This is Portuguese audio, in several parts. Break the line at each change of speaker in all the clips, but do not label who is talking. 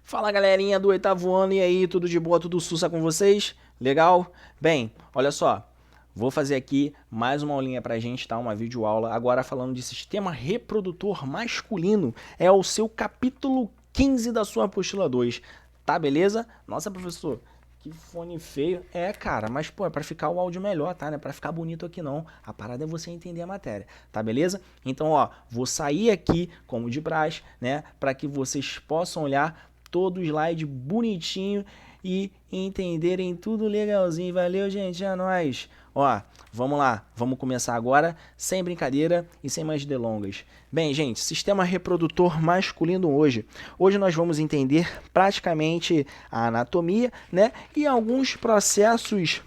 Fala galerinha do oitavo ano, e aí, tudo de boa, tudo sussa com vocês? Legal? Bem, olha só, vou fazer aqui mais uma aulinha pra gente, tá? Uma videoaula, agora falando de sistema reprodutor masculino. É o seu capítulo 15 da sua apostila 2, tá beleza? Nossa, professor, que fone feio. É, cara, mas pô, é pra ficar o áudio melhor, tá? Não é pra ficar bonito aqui não. A parada é você entender a matéria, tá beleza? Então, ó, vou sair aqui, como de praxe, né? Pra que vocês possam olhar todo o slide bonitinho e entenderem tudo legalzinho. Valeu, gente, é nóis. Ó, vamos lá, vamos começar agora, sem brincadeira e sem mais delongas. Bem, gente, sistema reprodutor masculino hoje. Hoje nós vamos entender praticamente a anatomia, né, e alguns processos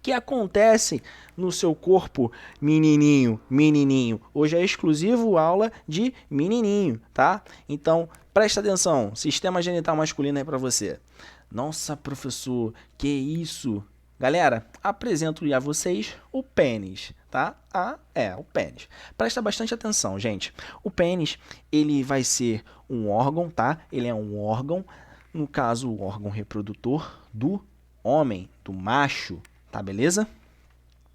que acontecem no seu corpo, menininho, menininho. Hoje é exclusivo aula de menininho, tá? Então, presta atenção, sistema genital masculino aí para você. Nossa, professor, que isso? Galera, apresento a vocês o pênis, tá? O pênis. Presta bastante atenção, gente. O pênis, ele vai ser um órgão, tá? Ele é um órgão, no caso, o órgão reprodutor do homem, do macho, tá beleza?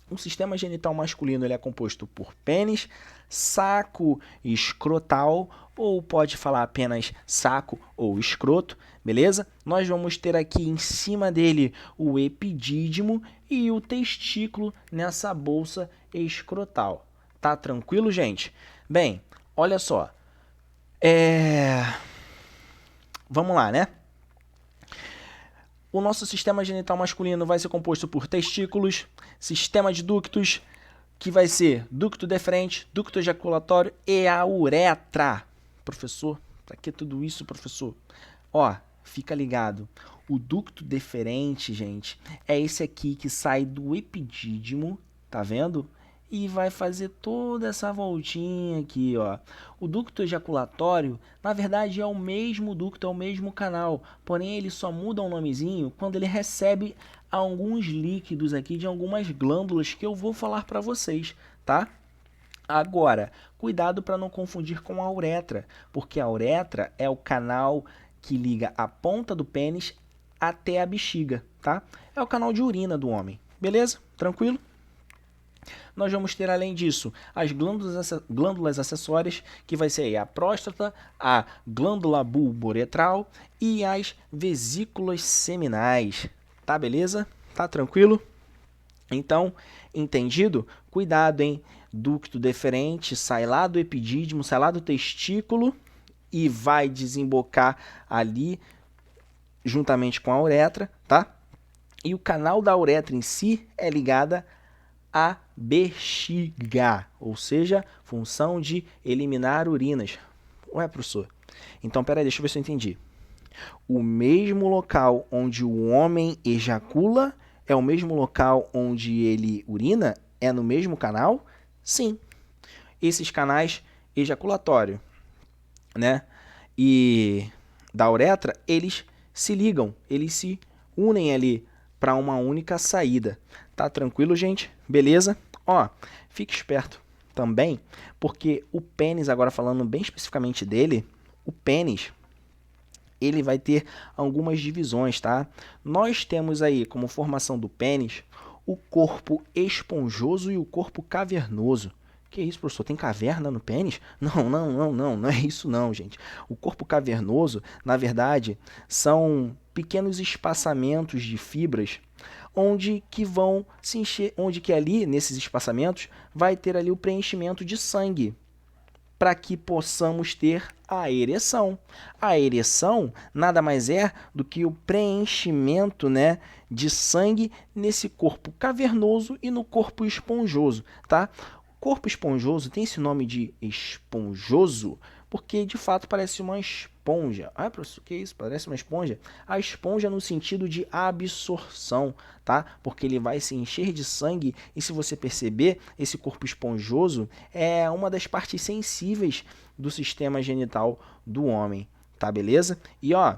O sistema genital masculino ele é composto por pênis, saco escrotal, ou pode falar apenas saco ou escroto, beleza? Nós vamos ter aqui em cima dele o epidídimo e o testículo nessa bolsa escrotal. Tá tranquilo, gente? Bem, olha só. Vamos lá, né? O nosso sistema genital masculino vai ser composto por testículos, sistema de ductos, que vai ser ducto deferente, ducto ejaculatório e a uretra. Professor, pra que tudo isso, professor? Ó, fica ligado. O ducto deferente, gente, é esse aqui que sai do epidídimo, tá vendo? E vai fazer toda essa voltinha aqui, ó. O ducto ejaculatório, na verdade, é o mesmo ducto, é o mesmo canal, porém ele só muda o nomezinho quando ele recebe alguns líquidos aqui de algumas glândulas que eu vou falar para vocês, tá? Agora, cuidado para não confundir com a uretra, porque a uretra é o canal que liga a ponta do pênis até a bexiga, tá? É o canal de urina do homem, beleza? Tranquilo? Nós vamos ter, além disso, as glândulas acessórias, que vai ser a próstata, a glândula bulboretral e as vesículas seminais. Tá beleza? Tá tranquilo? Então, entendido? Cuidado, hein? Ducto deferente sai lá do epidídimo, sai lá do testículo e vai desembocar ali juntamente com a uretra, tá? E o canal da uretra em si é ligada a bexiga, ou seja, função de eliminar urinas. Ué, professor? Então, peraí, deixa eu ver se eu entendi. O mesmo local onde o homem ejacula é o mesmo local onde ele urina? É no mesmo canal? Sim. Esses canais ejaculatório, né, e da uretra, eles se ligam, eles se unem ali para uma única saída. Tá tranquilo, gente? Beleza? Ó, fique esperto também, porque o pênis, agora falando bem especificamente dele, o pênis, ele vai ter algumas divisões, tá? Nós temos aí como formação do pênis o corpo esponjoso e o corpo cavernoso. Que isso, professor? Tem caverna no pênis? Não é isso não, gente. O corpo cavernoso, na verdade, são pequenos espaçamentos de fibras onde que vão se encher, onde que ali, nesses espaçamentos, vai ter ali o preenchimento de sangue, para que possamos ter a ereção. A ereção nada mais é do que o preenchimento, né, de sangue nesse corpo cavernoso e no corpo esponjoso, tá? O corpo esponjoso tem esse nome de esponjoso porque de fato parece uma esponja. Ah, professor, o que é isso? Parece uma esponja? A esponja no sentido de absorção, tá? Porque ele vai se encher de sangue e, se você perceber, esse corpo esponjoso é uma das partes sensíveis do sistema genital do homem, tá beleza? E ó,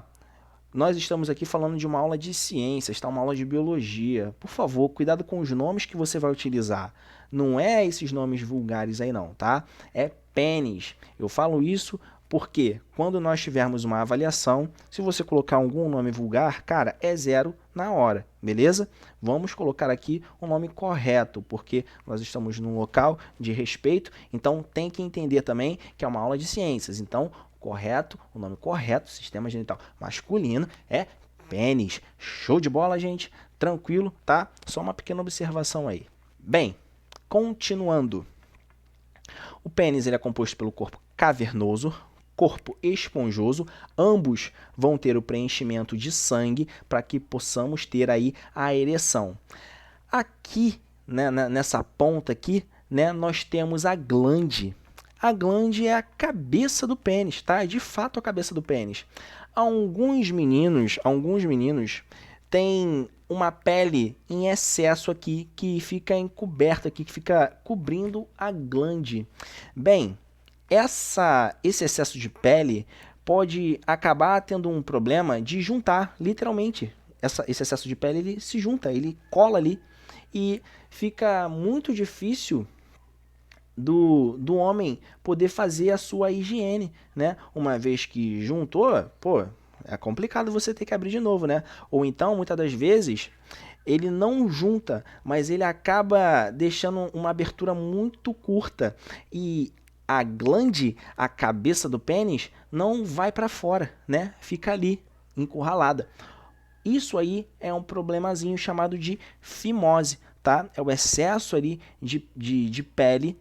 nós estamos aqui falando de uma aula de ciências, tá? Uma aula de biologia. Por favor, cuidado com os nomes que você vai utilizar. Não é esses nomes vulgares aí não, tá? É pênis. Eu falo isso Porque quando nós tivermos uma avaliação, se você colocar algum nome vulgar, cara, é 0 na hora, beleza? Vamos colocar aqui o nome correto, porque nós estamos num local de respeito, então tem que entender também que é uma aula de ciências. Então, correto, o nome correto, sistema genital masculino, é pênis. Show de bola, gente? Tranquilo, tá? Só uma pequena observação aí. Bem, continuando. O pênis ele é composto pelo corpo cavernoso, corpo esponjoso, ambos vão ter o preenchimento de sangue para que possamos ter aí a ereção. Aqui, né, nessa ponta aqui, né, nós temos a glande. A glande é a cabeça do pênis, tá? É de fato a cabeça do pênis. Alguns meninos têm uma pele em excesso aqui que fica encoberta aqui, que fica cobrindo a glande. Bem, esse excesso de pele pode acabar tendo um problema de juntar, literalmente. Esse excesso de pele ele se junta, ele cola ali e fica muito difícil do homem poder fazer a sua higiene, né? Uma vez que juntou, pô, é complicado você ter que abrir de novo, né? Ou então, muitas das vezes, ele não junta, mas ele acaba deixando uma abertura muito curta e a glande, a cabeça do pênis, não vai para fora, né? Fica ali, encurralada. Isso aí é um problemazinho chamado de fimose, tá? É o excesso ali de pele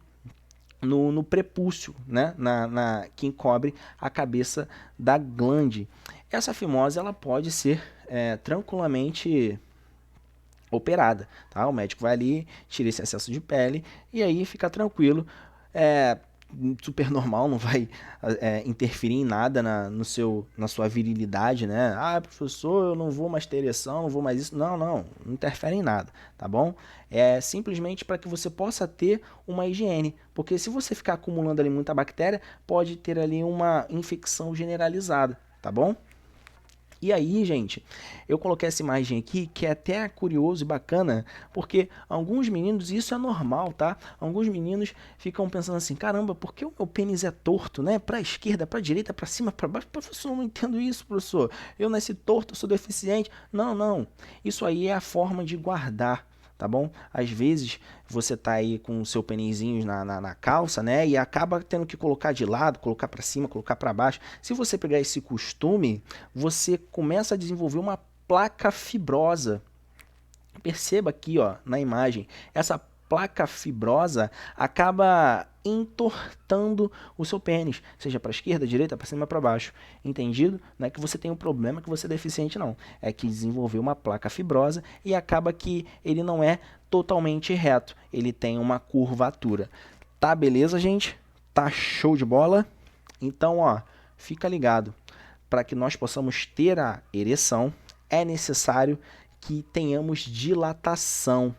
no prepúcio, né? Que encobre a cabeça da glande. Essa fimose ela pode ser tranquilamente operada, tá? O médico vai ali, tira esse excesso de pele e aí fica tranquilo. Super normal, não vai interferir em nada na sua virilidade, né? Ah, professor, eu não vou mais ter ereção, não vou mais isso. Não interfere em nada, tá bom? É simplesmente para que você possa ter uma higiene, porque se você ficar acumulando ali muita bactéria, pode ter ali uma infecção generalizada, tá bom? E aí, gente, eu coloquei essa imagem aqui que é até curioso e bacana, porque alguns meninos, isso é normal, tá? Alguns meninos ficam pensando assim, caramba, por que o meu pênis é torto, né? Pra esquerda, pra direita, pra cima, pra baixo. Professor, eu não entendo isso, professor. Eu nasci torto, eu sou deficiente. Não. Isso aí é a forma de guardar, tá bom? Às vezes você tá aí com o seu penizinho na calça, né? E acaba tendo que colocar de lado, colocar para cima, colocar para baixo. Se você pegar esse costume, você começa a desenvolver uma placa fibrosa. Perceba aqui, ó, na imagem, essa placa fibrosa acaba entortando o seu pênis, seja para a esquerda, direita, para cima, para baixo. Entendido? Não é que você tem um problema, que você é deficiente, não. É que desenvolveu uma placa fibrosa e acaba que ele não é totalmente reto. Ele tem uma curvatura. Tá beleza, gente? Tá show de bola? Então, ó, fica ligado. Para que nós possamos ter a ereção, é necessário que tenhamos dilatação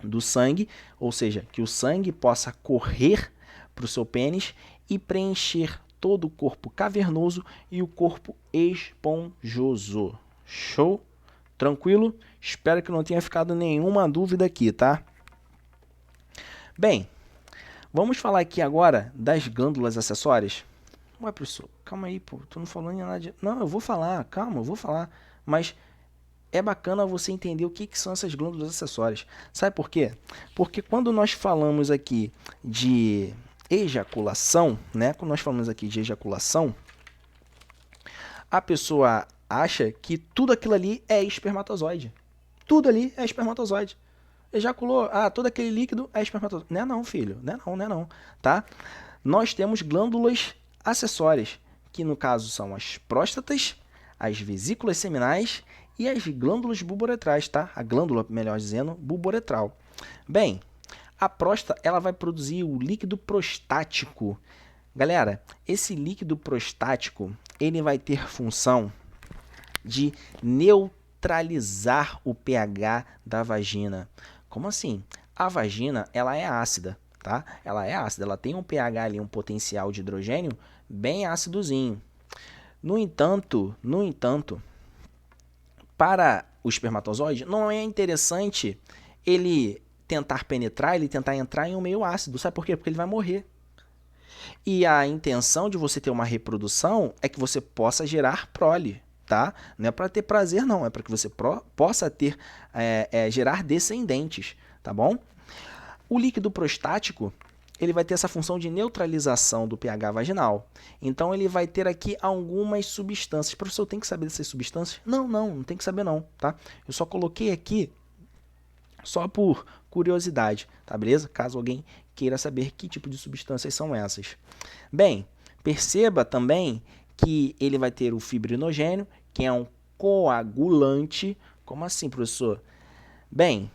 do sangue, ou seja, que o sangue possa correr para o seu pênis e preencher todo o corpo cavernoso e o corpo esponjoso. Show? Tranquilo? Espero que não tenha ficado nenhuma dúvida aqui, tá? Bem, vamos falar aqui agora das glândulas acessórias. Ué, professor, calma aí, pô, tu não falou nada de... Não, eu vou falar, calma, eu vou falar, mas é bacana você entender o que são essas glândulas acessórias. Sabe por quê? Porque quando nós falamos aqui de ejaculação, né? Quando nós falamos aqui de ejaculação, a pessoa acha que tudo aquilo ali é espermatozoide. Tudo ali é espermatozoide. Ejaculou, todo aquele líquido é espermatozoide. Não é não, filho. Não é não, tá? Nós temos glândulas acessórias, que no caso são as próstatas, as vesículas seminais e as glândulas bulboretrais, tá? A glândula, melhor dizendo, bulboretral. Bem, a próstata ela vai produzir o líquido prostático. Galera, esse líquido prostático ele vai ter função de neutralizar o pH da vagina. Como assim? A vagina ela é ácida, tá? Ela é ácida, ela tem um pH ali, um potencial de hidrogênio bem ácidozinho. No entanto, para o espermatozoide, não é interessante ele tentar penetrar, ele tentar entrar em um meio ácido. Sabe por quê? Porque ele vai morrer. E a intenção de você ter uma reprodução é que você possa gerar prole, tá? Não é para ter prazer, não. É para que você possa ter, gerar descendentes, tá bom? O líquido prostático, ele vai ter essa função de neutralização do pH vaginal. Então, ele vai ter aqui algumas substâncias. Professor, tem que saber dessas substâncias? Não tem que saber não, tá? Eu só coloquei aqui só por curiosidade, tá beleza? Caso alguém queira saber que tipo de substâncias são essas. Bem, perceba também que ele vai ter o fibrinogênio, que é um coagulante. Como assim, professor? Bem,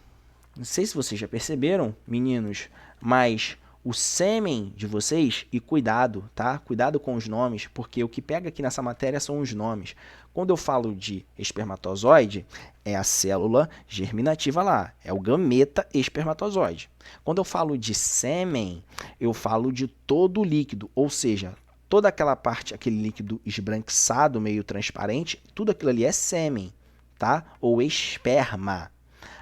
não sei se vocês já perceberam, meninos, mas o sêmen de vocês, e cuidado, tá? Cuidado com os nomes, porque o que pega aqui nessa matéria são os nomes. Quando eu falo de espermatozoide, é a célula germinativa lá, é o gameta espermatozoide. Quando eu falo de sêmen, eu falo de todo o líquido, ou seja, toda aquela parte, aquele líquido esbranquiçado, meio transparente, tudo aquilo ali é sêmen, tá? Ou esperma.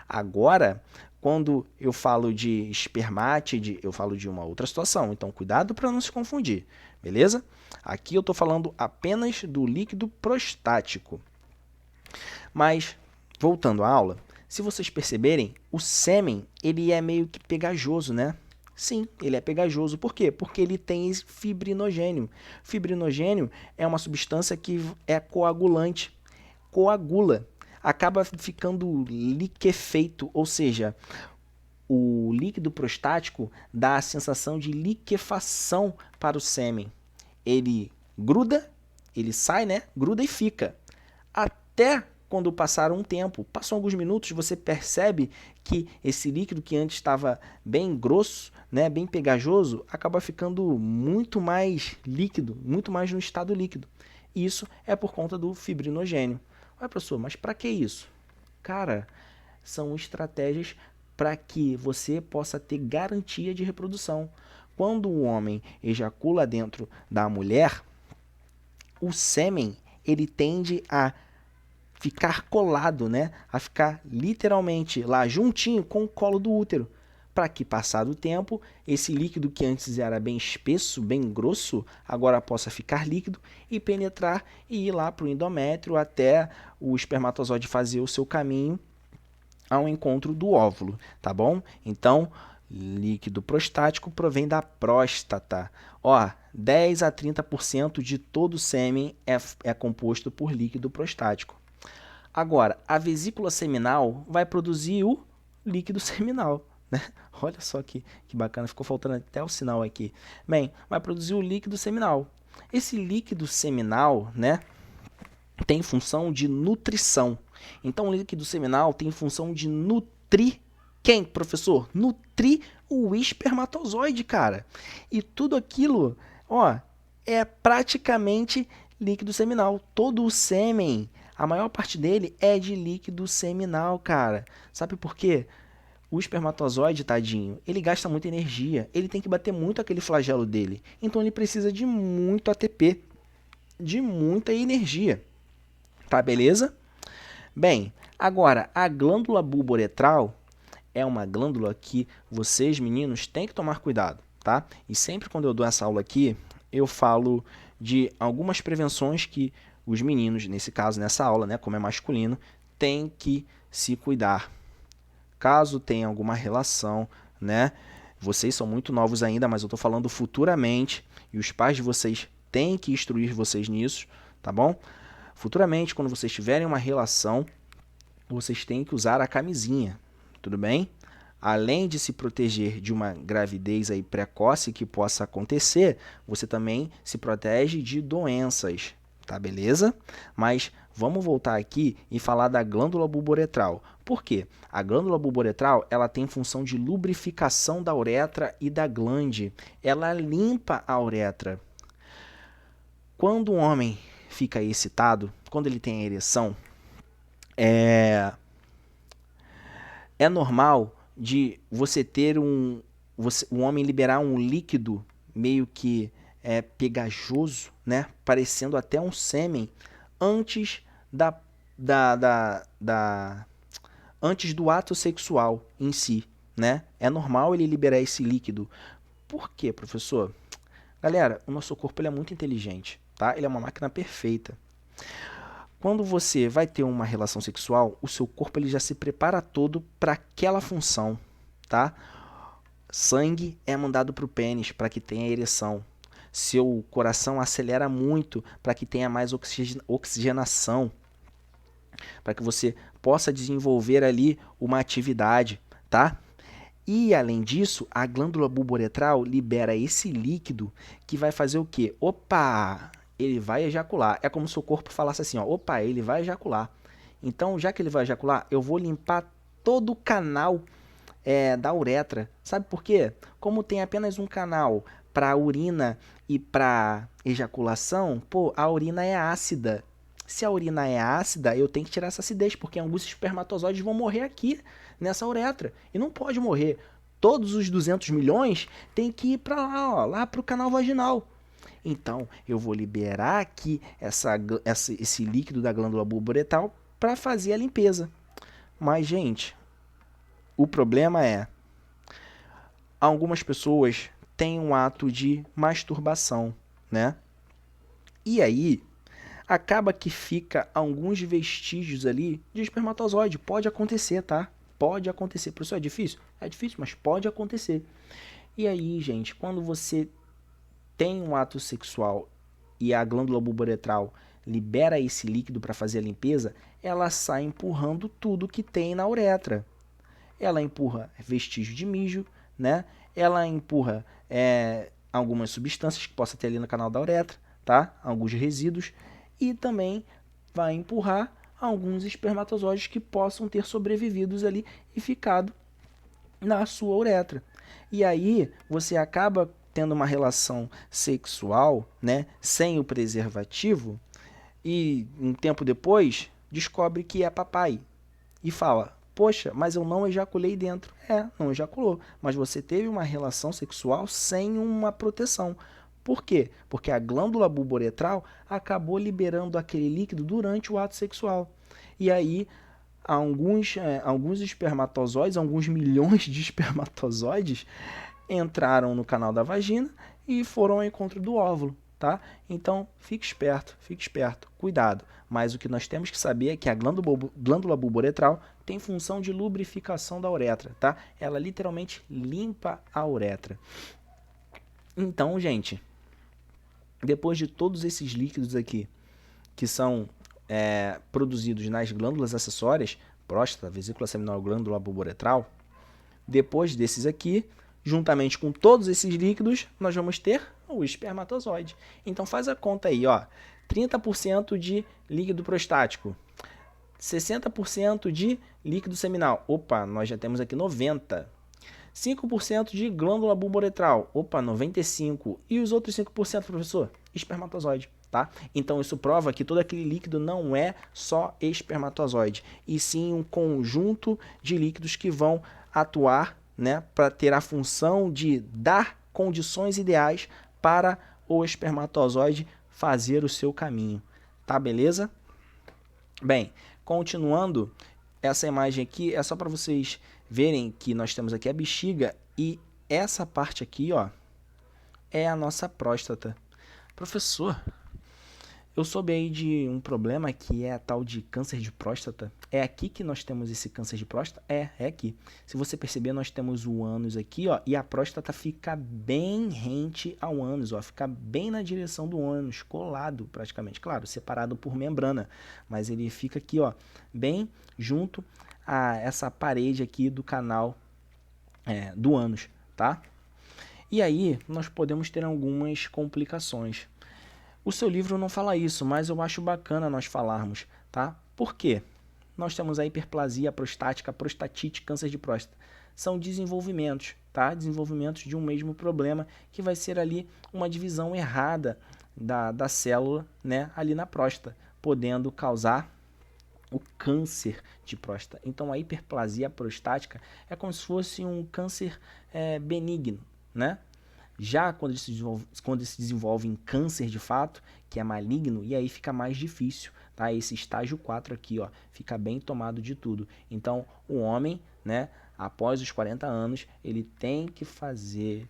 Agora, quando eu falo de espermátide, eu falo de uma outra situação. Então, cuidado para não se confundir, beleza? Aqui eu estou falando apenas do líquido prostático. Mas, voltando à aula, se vocês perceberem, o sêmen ele é meio que pegajoso, né? Sim, ele é pegajoso. Por quê? Porque ele tem fibrinogênio. Fibrinogênio é uma substância que é coagulante, coagula, acaba ficando liquefeito, ou seja, o líquido prostático dá a sensação de liquefação para o sêmen. Ele gruda, ele sai, né? Gruda e fica. Até quando passar um tempo, passam alguns minutos, você percebe que esse líquido que antes estava bem grosso, né, bem pegajoso, acaba ficando muito mais líquido, muito mais no estado líquido. Isso é por conta do fibrinogênio. Ué, professor, mas para que isso? Cara, são estratégias para que você possa ter garantia de reprodução. Quando o homem ejacula dentro da mulher, o sêmen ele tende a ficar colado, né? A ficar literalmente lá juntinho com o colo do útero, para que, passado o tempo, esse líquido que antes era bem espesso, bem grosso, agora possa ficar líquido e penetrar e ir lá para o endométrio até o espermatozoide fazer o seu caminho ao encontro do óvulo, tá bom? Então, líquido prostático provém da próstata. Ó, 10 a 30% de todo o sêmen é composto por líquido prostático. Agora, a vesícula seminal vai produzir o líquido seminal, né? Olha só que bacana, ficou faltando até o sinal aqui. Bem, vai produzir o líquido seminal. Esse líquido seminal, né, tem função de nutrição. Então, o líquido seminal tem função de nutrir quem, professor? Nutrir o espermatozoide, cara. E tudo aquilo, ó, é praticamente líquido seminal. Todo o sêmen, a maior parte dele é de líquido seminal, cara. Sabe por quê? O espermatozoide, tadinho, ele gasta muita energia. Ele tem que bater muito aquele flagelo dele. Então ele precisa de muito ATP, de muita energia. Tá, beleza? Bem, agora, a glândula bulboretral é uma glândula que vocês, meninos, têm que tomar cuidado, tá? E sempre quando eu dou essa aula aqui, eu falo de algumas prevenções que os meninos, nesse caso, nessa aula, né, como é masculino, têm que se cuidar. Caso tenha alguma relação, né? Vocês são muito novos ainda, mas eu estou falando futuramente, e os pais de vocês têm que instruir vocês nisso, tá bom? Futuramente, quando vocês tiverem uma relação, vocês têm que usar a camisinha, tudo bem? Além de se proteger de uma gravidez aí precoce que possa acontecer, você também se protege de doenças, tá beleza? Mas vamos voltar aqui e falar da glândula bulboretral. Por quê? A glândula bulboretral, ela tem função de lubrificação da uretra e da glande. Ela limpa a uretra. Quando um homem fica excitado, quando ele tem a ereção, é normal de você ter um homem liberar um líquido meio que pegajoso, né, parecendo até um sêmen antes antes do ato sexual em si, né? É normal ele liberar esse líquido. Por quê, professor? Galera, o nosso corpo ele é muito inteligente, tá? Ele é uma máquina perfeita. Quando você vai ter uma relação sexual, o seu corpo ele já se prepara todo para aquela função, tá? Sangue é mandado para o pênis para que tenha ereção. Seu coração acelera muito para que tenha mais oxigenação, para que você possa desenvolver ali uma atividade, tá? E além disso, a glândula bulboretral libera esse líquido que vai fazer o quê? Opa, ele vai ejacular. É como se o corpo falasse assim, ó, opa, ele vai ejacular. Então, já que ele vai ejacular, eu vou limpar todo o canal da uretra. Sabe por quê? Como tem apenas um canal para urina e para ejaculação, pô, a urina é ácida. Se a urina é ácida, eu tenho que tirar essa acidez, porque alguns espermatozoides vão morrer aqui, nessa uretra. E não pode morrer. Todos os 200 milhões tem que ir para lá, ó, lá para o canal vaginal. Então, eu vou liberar aqui esse líquido da glândula bulboretal para fazer a limpeza. Mas, gente, o problema é, algumas pessoas têm um ato de masturbação, né? E aí, acaba que fica alguns vestígios ali de espermatozoide. Pode acontecer, tá? Pode acontecer. Por isso é difícil? É difícil, mas pode acontecer. E aí, gente, quando você tem um ato sexual e a glândula bulboretral libera esse líquido para fazer a limpeza, ela sai empurrando tudo que tem na uretra. Ela empurra vestígio de mijo, né? Ela empurra algumas substâncias que possa ter ali no canal da uretra, tá? Alguns resíduos. E também vai empurrar alguns espermatozoides que possam ter sobrevivido ali e ficado na sua uretra. E aí você acaba tendo uma relação sexual, né, sem o preservativo, e um tempo depois descobre que é papai e fala: poxa, mas eu não ejaculei dentro. Não ejaculou, mas você teve uma relação sexual sem uma proteção. Por quê? Porque a glândula bulboretral acabou liberando aquele líquido durante o ato sexual. E aí, alguns espermatozoides, alguns milhões de espermatozoides, entraram no canal da vagina e foram ao encontro do óvulo, tá? Então, fique esperto, cuidado. Mas o que nós temos que saber é que a glândula bulboretral tem função de lubrificação da uretra, tá? Ela literalmente limpa a uretra. Então, gente, depois de todos esses líquidos aqui, que são produzidos nas glândulas acessórias, próstata, vesícula seminal, glândula bulboretral, depois desses aqui, juntamente com todos esses líquidos, nós vamos ter o espermatozoide. Então faz a conta aí, ó. 30% de líquido prostático, 60% de líquido seminal. Opa, nós já temos aqui 90%. 5% de glândula bulboretral. Opa, 95%. E os outros 5%, professor? Espermatozoide, tá? Então isso prova que todo aquele líquido não é só espermatozoide, e sim um conjunto de líquidos que vão atuar, né, para ter a função de dar condições ideais para o espermatozoide fazer o seu caminho. Tá, beleza? Bem, continuando, essa imagem aqui é só para vocês verem que nós temos aqui a bexiga e essa parte aqui, ó, é a nossa próstata. Professor, eu soube aí de um problema que é a tal de câncer de próstata. É aqui que nós temos esse câncer de próstata? É aqui. Se você perceber, nós temos o ânus aqui, ó, e a próstata fica bem rente ao ânus, ó, fica bem na direção do ânus, colado praticamente. Claro, separado por membrana, mas ele fica aqui, ó, bem junto a essa parede aqui do canal do ânus, tá? E aí, nós podemos ter algumas complicações. O seu livro não fala isso, mas eu acho bacana nós falarmos, tá? Por quê? Nós temos a hiperplasia prostática, prostatite, câncer de próstata. São desenvolvimentos, tá? Desenvolvimentos de um mesmo problema, que vai ser ali uma divisão errada da célula, né, ali na próstata, podendo causar o câncer de próstata. Então, a hiperplasia prostática é como se fosse um câncer benigno, né? Já quando ele se desenvolve em câncer de fato, que é maligno, e aí fica mais difícil, tá? Esse estágio 4 aqui, ó, fica bem tomado de tudo. Então, o homem, né, após os 40 anos, ele tem que fazer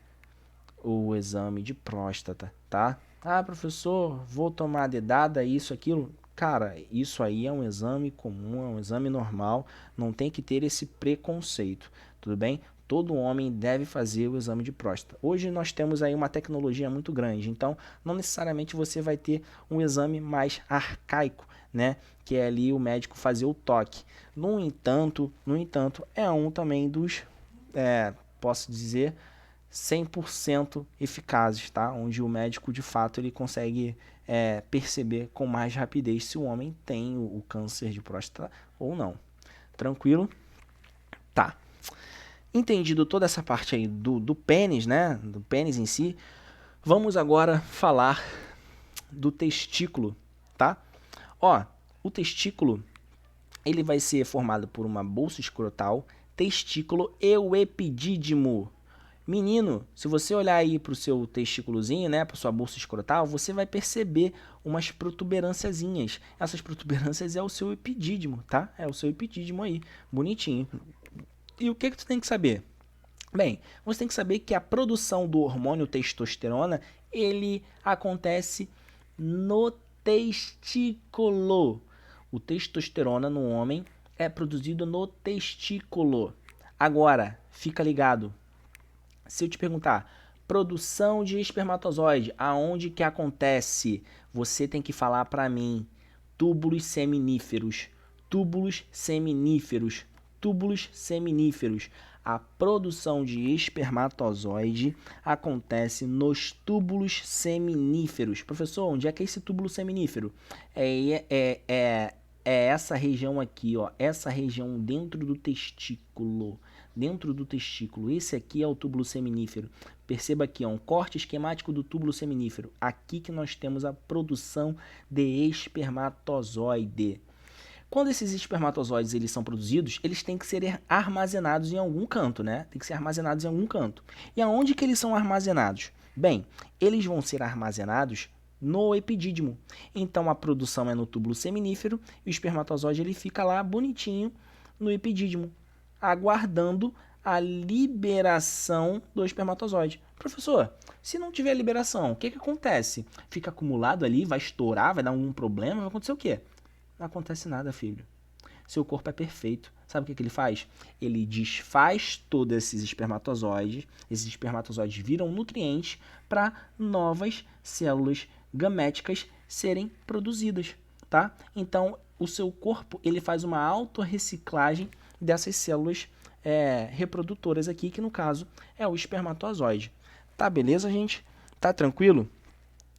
o exame de próstata, tá? Ah, professor, vou tomar dedada, isso, aquilo. Cara, isso aí é um exame comum, é um exame normal, não tem que ter esse preconceito, tudo bem? Todo homem deve fazer o exame de próstata. Hoje nós temos aí uma tecnologia muito grande, então não necessariamente você vai ter um exame mais arcaico, né? Que é ali o médico fazer o toque. No entanto, é um também dos, posso dizer, 100% eficazes, tá? Onde o médico, de fato, ele consegue perceber com mais rapidez se o homem tem o câncer de próstata ou não. Tranquilo? Tá. Entendido toda essa parte aí do pênis, né? Do pênis em si, vamos agora falar do testículo, tá? Ó, o testículo, ele vai ser formado por uma bolsa escrotal, testículo e o epidídimo. Menino, se você olhar aí para o seu testículozinho, né, para sua bolsa escrotal, você vai perceber umas protuberânciazinhas. Essas protuberâncias é o seu epidídimo, tá? É o seu epidídimo aí, bonitinho. E o que tu tem que saber? Bem, você tem que saber que a produção do hormônio testosterona, ele acontece no testículo. O testosterona no homem é produzido no testículo. Agora, fica ligado. Se eu te perguntar, produção de espermatozoide, aonde que acontece? Você tem que falar para mim, túbulos seminíferos, túbulos seminíferos, túbulos seminíferos. A produção de espermatozoide acontece nos túbulos seminíferos. Professor, onde é que é esse túbulo seminífero? É essa região aqui, ó, essa região dentro do testículo. Dentro do testículo. Esse aqui é o túbulo seminífero. Perceba aqui, ó, um corte esquemático do túbulo seminífero. Aqui que nós temos a produção de espermatozoide. Quando esses espermatozoides eles são produzidos, eles têm que ser armazenados em algum canto, né? Tem que ser armazenados em algum canto. E aonde que eles são armazenados? Bem, eles vão ser armazenados no epidídimo. Então a produção é no túbulo seminífero e o espermatozoide ele fica lá bonitinho no epidídimo, aguardando a liberação do espermatozoide. Professor, se não tiver liberação, o que acontece? Fica acumulado ali, vai estourar, vai dar algum problema, vai acontecer o quê? Não acontece nada, filho. Seu corpo é perfeito. Sabe o que ele faz? Ele desfaz todos esses espermatozoides viram nutrientes para novas células gaméticas serem produzidas, tá? Então, o seu corpo ele faz uma autorreciclagem dessas células reprodutoras aqui, que no caso é o espermatozoide. Tá beleza, gente? Tá tranquilo?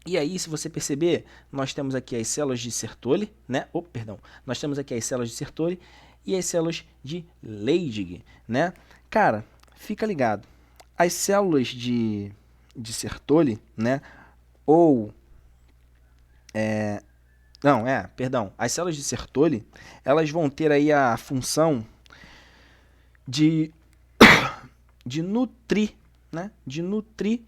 E aí, se você perceber, nós temos aqui as células de Sertoli, né? Nós temos aqui as células de Sertoli e as células de Leydig, né? Cara, fica ligado. As células de Sertoli, né? As células de Sertoli, elas vão ter aí a função de nutrir, né? De nutrir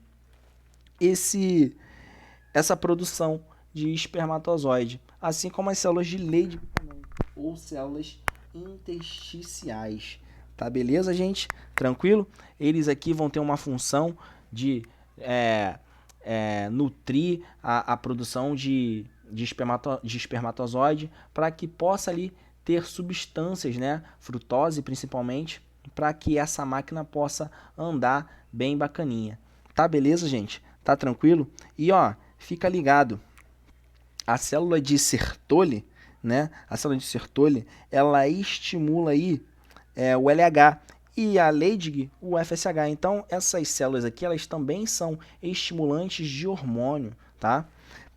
essa produção de espermatozoide, assim como as células de Leydig também, ou células intersticiais. Tá beleza, gente? Tranquilo? Eles aqui vão ter uma função de nutrir a produção de espermatozoide para que possa ali ter substâncias, né? Frutose principalmente, para que essa máquina possa andar bem bacaninha. Tá beleza, gente? Tá tranquilo? E ó, fica ligado. A célula de Sertoli, né? A célula de Sertoli, ela estimula aí o LH e a Leydig o FSH. Então, essas células aqui, elas também são estimulantes de hormônio, tá?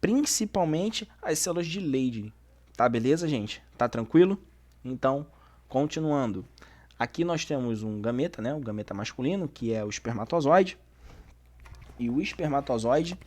Principalmente as células de Leydig. Tá beleza, gente? Tá tranquilo? Então, continuando. Aqui nós temos um gameta, né? O gameta masculino, que é o espermatozoide. E o espermatozoide,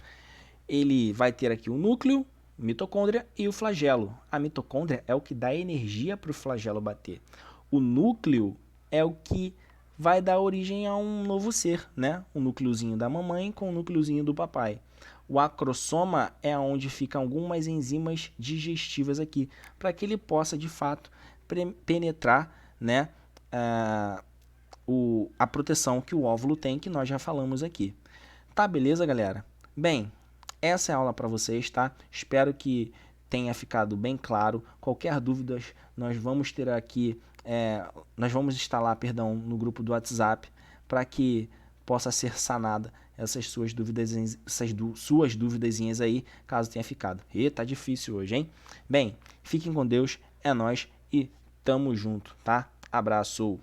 ele vai ter aqui o núcleo, mitocôndria e o flagelo. A mitocôndria é o que dá energia para o flagelo bater. O núcleo é o que vai dar origem a um novo ser, né? O núcleozinho da mamãe com o núcleozinho do papai. O acrossoma é onde ficam algumas enzimas digestivas aqui, para que ele possa, de fato, penetrar, né, a proteção que o óvulo tem, que nós já falamos aqui. Tá, beleza, galera? Bem, essa é a aula para vocês, tá? Espero que tenha ficado bem claro. Qualquer dúvida, nós vamos ter aqui, nós vamos instalar, perdão, no grupo do WhatsApp para que possa ser sanada essas suas dúvidas, suas duvidazinhas aí, caso tenha ficado. E tá difícil hoje, hein? Bem, fiquem com Deus, é nóis e tamo junto, tá? Abraço!